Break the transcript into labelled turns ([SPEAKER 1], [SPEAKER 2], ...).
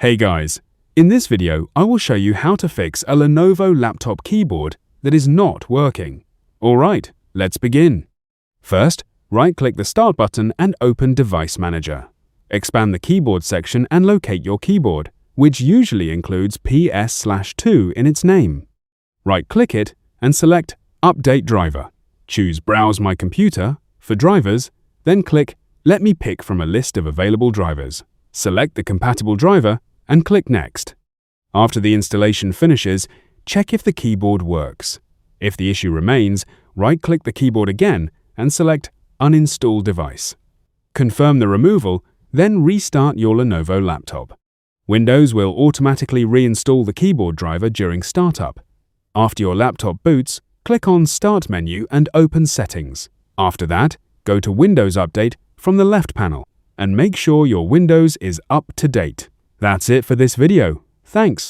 [SPEAKER 1] Hey guys, in this video I will show you how to fix a Lenovo laptop keyboard that is not working. Alright, let's begin. First, right-click the Start button and open Device Manager. Expand the Keyboard section and locate your keyboard, which usually includes PS/2 in its name. Right-click it and select Update Driver. Choose Browse My Computer for drivers, then click Let me pick from a list of available drivers. Select the compatible driver and click Next. After the installation finishes, check if the keyboard works. If the issue remains, right-click the keyboard again and select Uninstall Device. Confirm the removal, then restart your Lenovo laptop. Windows will automatically reinstall the keyboard driver during startup. After your laptop boots, click on Start menu and open Settings. After that, go to Windows Update from the left panel and make sure your Windows is up to date. That's it for this video. Thanks.